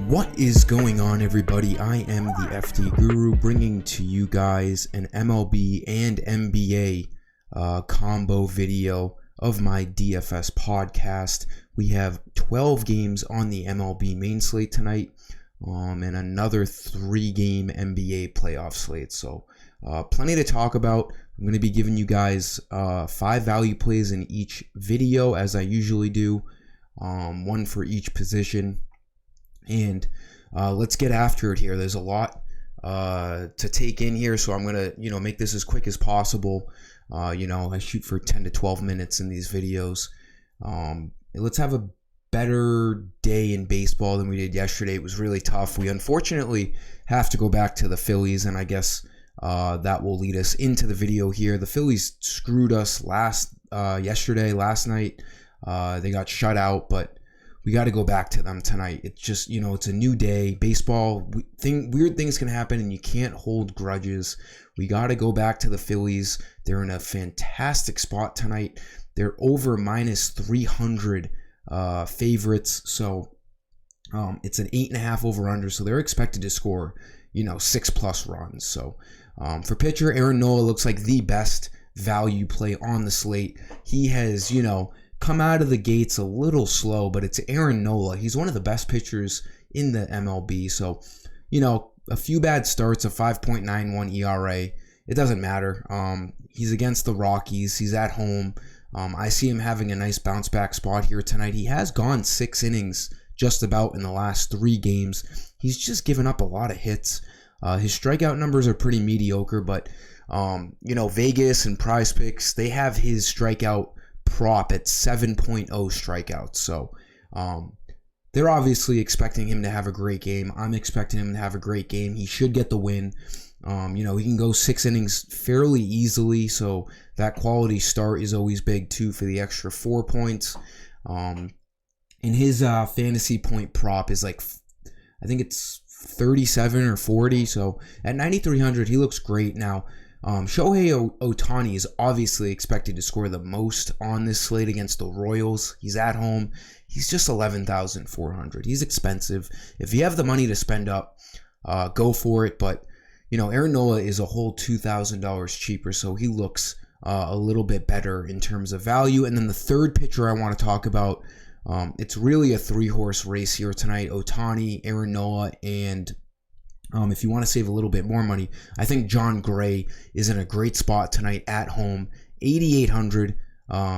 What is going on, everybody? I am the FD Guru, bringing to you guys an MLB and NBA combo video of my DFS podcast. We have 12 games on the MLB main slate tonight, and another 3-game NBA playoff slate. So plenty to talk about. I'm going to be giving you guys 5 value plays in each video, as I usually do, one for each position. And let's get after it here. There's a lot to take in here, so I'm going to, make this as quick as possible. I shoot for 10 to 12 minutes in these videos. Let's have a better day in baseball than we did yesterday. It was really tough. We unfortunately have to go back to the Phillies, and I guess that will lead us into the video here. The Phillies screwed us last night. They got shut out, but we got to go back to them tonight. It's just, it's a new day. Baseball, weird things can happen, and you can't hold grudges. We got to go back to the Phillies. They're in a fantastic spot tonight. They're over minus 300 favorites. So it's an 8.5 over-under. So they're expected to score, 6+ runs. So for pitcher, Aaron Nola looks like the best value play on the slate. He has, come out of the gates a little slow, but it's Aaron Nola. He's one of the best pitchers in the MLB. So, a few bad starts, a 5.91 ERA. It doesn't matter. He's against the Rockies. He's at home. I see him having a nice bounce back spot here tonight. He has gone 6 innings just about in the last 3 games. He's just given up a lot of hits. His strikeout numbers are pretty mediocre, but, Vegas and Prize Picks, they have his strikeout prop at 7.0 strikeouts. So they're obviously expecting him to have a great game. I'm expecting him to have a great game. He should get the win. He can go 6 innings fairly easily, so that quality start is always big too for the extra 4 points. And his fantasy point prop is like, I think it's 37 or 40. So at 9,300, he looks great. Now, Shohei Ohtani is obviously expected to score the most on this slate against the Royals. He's at home. He's just 11,400. He's expensive. If you have the money to spend up, go for it. But, Aaron Nola is a whole $2,000 cheaper, so he looks a little bit better in terms of value. And then the third pitcher I want to talk about, it's really a 3-horse race here tonight. Ohtani, Aaron Nola, and if you want to save a little bit more money, I think John Gray is in a great spot tonight at home, 8,800.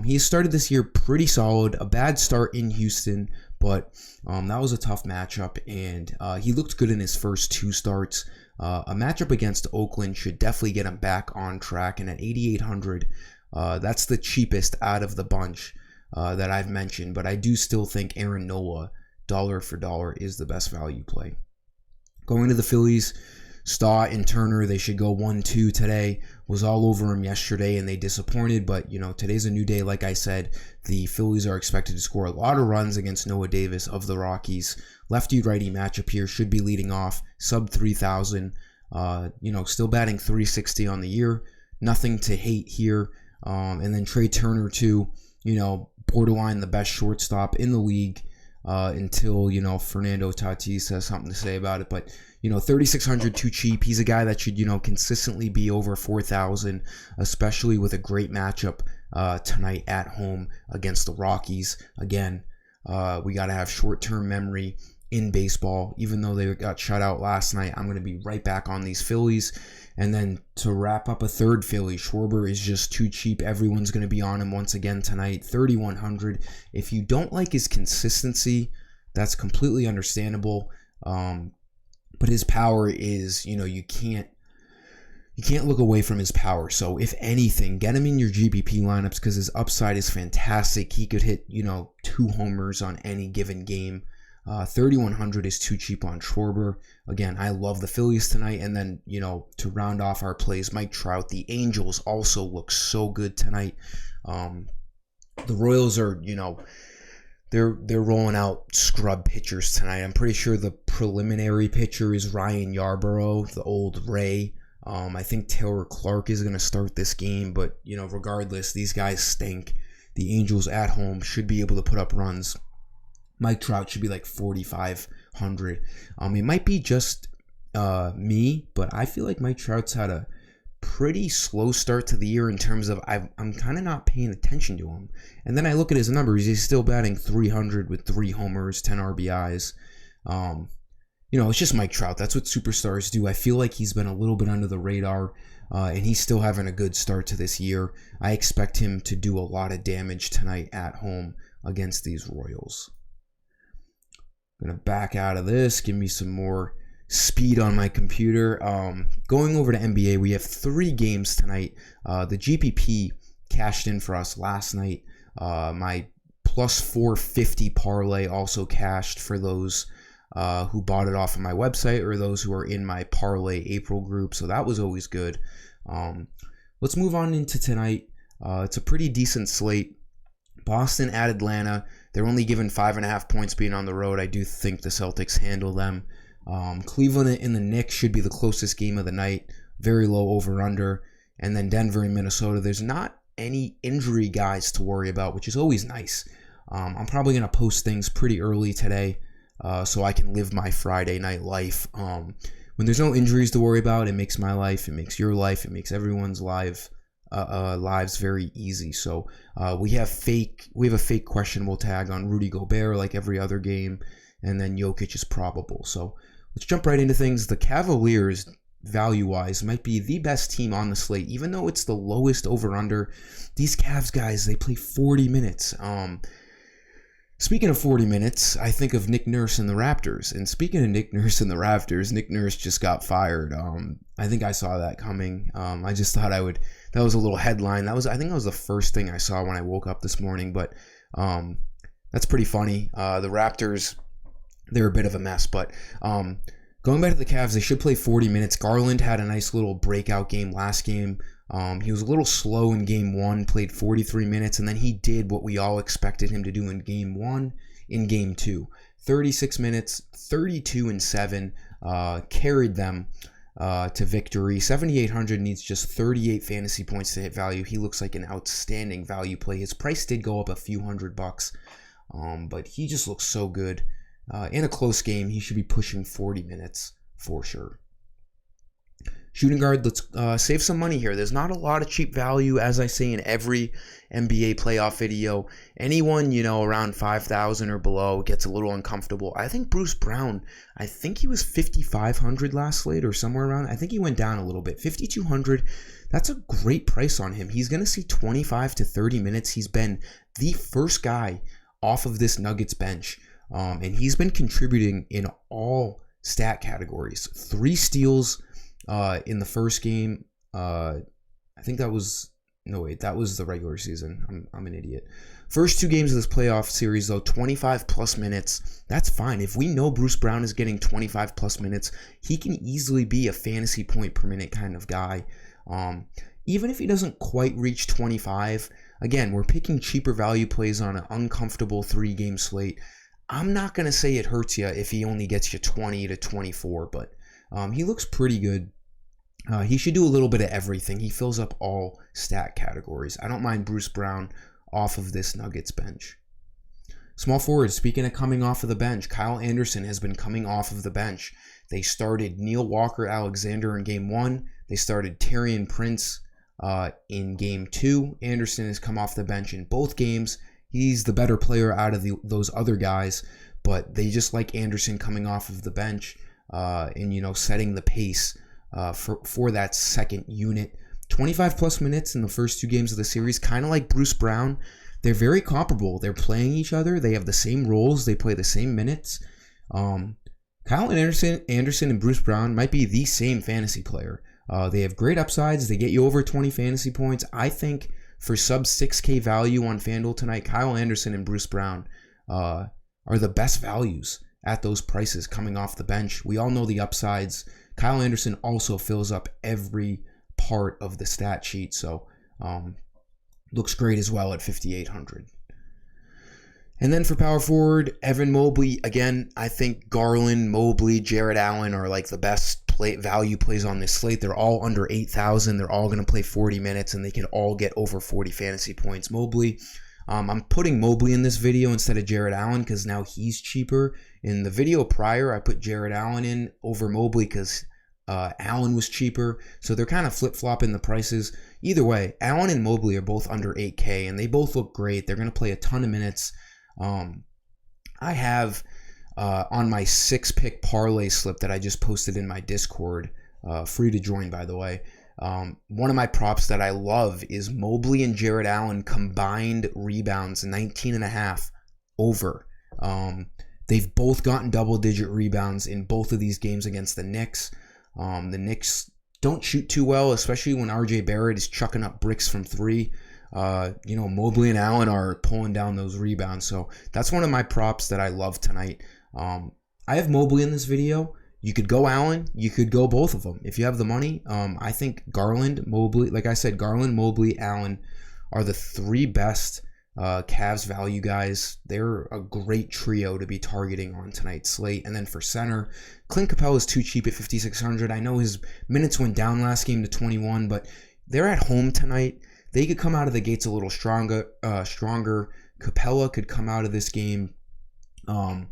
He started this year pretty solid, a bad start in Houston, but that was a tough matchup, and he looked good in his first 2 starts. A matchup against Oakland should definitely get him back on track, and at 8,800, that's the cheapest out of the bunch that I've mentioned, but I do still think Aaron Nola, dollar for dollar, is the best value play. Going to the Phillies, Stott and Turner, they should go 1-2 today. Was all over them yesterday, and they disappointed. But, today's a new day. Like I said, the Phillies are expected to score a lot of runs against Noah Davis of the Rockies. Lefty-righty matchup here, should be leading off, sub 3,000. Still batting 360 on the year. Nothing to hate here. And then Trey Turner, too, borderline the best shortstop in the league. Until, Fernando Tatis has something to say about it. But, 3,600 too cheap. He's a guy that should, consistently be over 4,000, especially with a great matchup tonight at home against the Rockies. Again, we got to have short-term memory in baseball. Even though they got shut out last night, I'm going to be right back on these Phillies. And then to wrap up a third Philly, Schwarber is just too cheap. Everyone's going to be on him once again tonight, 3,100. If you don't like his consistency, that's completely understandable. But his power is, you can't look away from his power. So if anything, get him in your GPP lineups because his upside is fantastic. He could hit, 2 homers on any given game. 3,100 is too cheap on Schwarber. Again, I love the Phillies tonight. And then, to round off our plays, Mike Trout. The Angels also look so good tonight. The Royals are, they're rolling out scrub pitchers tonight. I'm pretty sure the preliminary pitcher is Ryan Yarbrough, the old Ray. I think Taylor Clark is going to start this game, but, regardless, these guys stink. The Angels at home should be able to put up runs. Mike Trout should be like 4,500. It might be just me, but I feel like Mike Trout's had a pretty slow start to the year in terms of I'm kind of not paying attention to him. And then I look at his numbers. He's still batting 300 with 3 homers, 10 RBIs. It's just Mike Trout. That's what superstars do. I feel like he's been a little bit under the radar, and he's still having a good start to this year. I expect him to do a lot of damage tonight at home against these Royals. I'm going to back out of this, give me some more speed on my computer. Going over to NBA, we have 3 games tonight. The GPP cashed in for us last night. My plus 450 parlay also cashed for those who bought it off of my website or those who are in my parlay April group. So that was always good. Let's move on into tonight. It's a pretty decent slate. Boston at Atlanta. They're only given 5.5 points being on the road. I do think the Celtics handle them. Cleveland and the Knicks should be the closest game of the night. Very low over-under. And then Denver and Minnesota. There's not any injury guys to worry about, which is always nice. I'm probably going to post things pretty early today so I can live my Friday night life. When there's no injuries to worry about, it makes my life, it makes your life, it makes everyone's lives very easy. So we have a fake questionable tag on Rudy Gobert like every other game, and then Jokic is probable. So let's jump right into things. The Cavaliers, value-wise, might be the best team on the slate, even though it's the lowest over-under. These Cavs guys, they play 40 minutes. Speaking of 40 minutes, I think of Nick Nurse and the Raptors. And speaking of Nick Nurse and the Raptors, Nick Nurse just got fired. I think I saw that coming. I just thought that was a little headline. I think that was the first thing I saw when I woke up this morning. But that's pretty funny. The Raptors, they're a bit of a mess. But going back to the Cavs, they should play 40 minutes. Garland had a nice little breakout game last game. He was a little slow in game 1, played 43 minutes, and then he did what we all expected him to do in game 1, in game 2. 36 minutes, 32 and 7, carried them to victory. 7,800 needs just 38 fantasy points to hit value. He looks like an outstanding value play. His price did go up a few $100, but he just looks so good. In a close game, he should be pushing 40 minutes for sure. Shooting guard, let's save some money here. There's not a lot of cheap value, as I say in every NBA playoff video. Anyone, around 5,000 or below gets a little uncomfortable. I think Bruce Brown, I think he was 5,500 last slate or somewhere around. I think he went down a little bit. 5,200, that's a great price on him. He's going to see 25 to 30 minutes. He's been the first guy off of this Nuggets bench, and he's been contributing in all stat categories. 3 steals in the first game. I think that was the regular season. I'm an idiot. First 2 games of this playoff series, though, 25 plus minutes. That's fine. If we know Bruce Brown is getting 25 plus minutes, he can easily be a fantasy point per minute kind of guy. Even if he doesn't quite reach 25, again, we're picking cheaper value plays on an uncomfortable 3-game slate. I'm not going to say it hurts you if he only gets you 20 to 24, but he looks pretty good. He should do a little bit of everything. He fills up all stat categories. I don't mind Bruce Brown off of this Nuggets bench. Small forward, speaking of coming off of the bench, Kyle Anderson has been coming off of the bench. They started Neil Walker-Alexander in game 1. They started Taurean Prince in game 2. Anderson has come off the bench in both games. He's the better player out of those other guys, but they just like Anderson coming off of the bench and setting the pace for that second unit. 25 plus minutes in the first 2 games of the series, kind of like Bruce Brown. They're very comparable. They're playing each other. They have the same roles. They play the same minutes. Kyle Anderson and Bruce Brown might be the same fantasy player. They have great upsides. They get you over 20 fantasy points. I think for sub 6K value on FanDuel tonight, Kyle Anderson and Bruce Brown are the best values at those prices coming off the bench. We all know the upsides. Kyle Anderson also fills up every part of the stat sheet, so looks great as well at 5,800. And then for power forward, Evan Mobley, again, I think Garland, Mobley, Jarrett Allen are like the best value plays on this slate. They're all under 8,000. They're all going to play 40 minutes, and they can all get over 40 fantasy points. Mobley, I'm putting Mobley in this video instead of Jarrett Allen because now he's cheaper. In the video prior, I put Jarrett Allen in over Mobley because Allen was cheaper. So they're kind of flip-flopping the prices. Either way, Allen and Mobley are both under 8K, and they both look great. They're going to play a ton of minutes. I have on my 6-pick parlay slip that I just posted in my Discord, free to join by the way, one of my props that I love is Mobley and Jarrett Allen combined rebounds 19.5 over. They've both gotten double-digit rebounds in both of these games against the Knicks. The Knicks don't shoot too well, especially when RJ Barrett is chucking up bricks from three. Mobley and Allen are pulling down those rebounds. So that's one of my props that I love tonight. I have Mobley in this video. You could go Allen. You could go both of them if you have the money. I think Garland, Mobley, like I said, Garland, Mobley, Allen are the three best Cavs value guys. They're a great trio to be targeting on tonight's slate. And then for center, Clint Capella is too cheap at 5,600. I know his minutes went down last game to 21, but they're at home tonight. They could come out of the gates a little stronger. Capella could come out of this game, come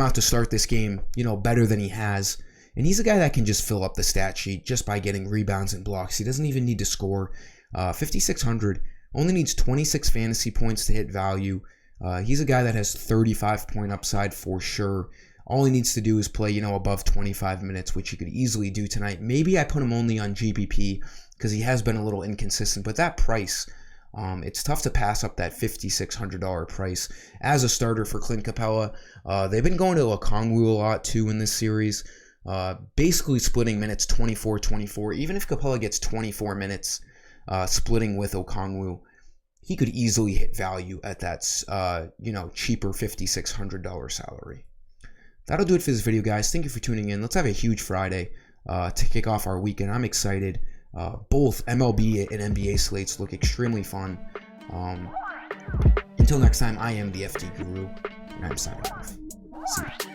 out to start this game, better than he has. And he's a guy that can just fill up the stat sheet just by getting rebounds and blocks. He doesn't even need to score. 5,600, only needs 26 fantasy points to hit value. He's a guy that has 35-point upside for sure. All he needs to do is play, above 25 minutes, which he could easily do tonight. Maybe I put him only on GPP because he has been a little inconsistent. But that price, it's tough to pass up that $5,600 price as a starter for Clint Capella. They've been going to Okongwu a lot too in this series, basically splitting minutes 24-24. Even if Capella gets 24 minutes splitting with Okongwu, he could easily hit value at that, cheaper $5,600 salary. That'll do it for this video, guys. Thank you for tuning in. Let's have a huge Friday to kick off our weekend. I'm excited. Both MLB and NBA slates look extremely fun. Until next time, I am the FD Guru, and I'm signing off. See you.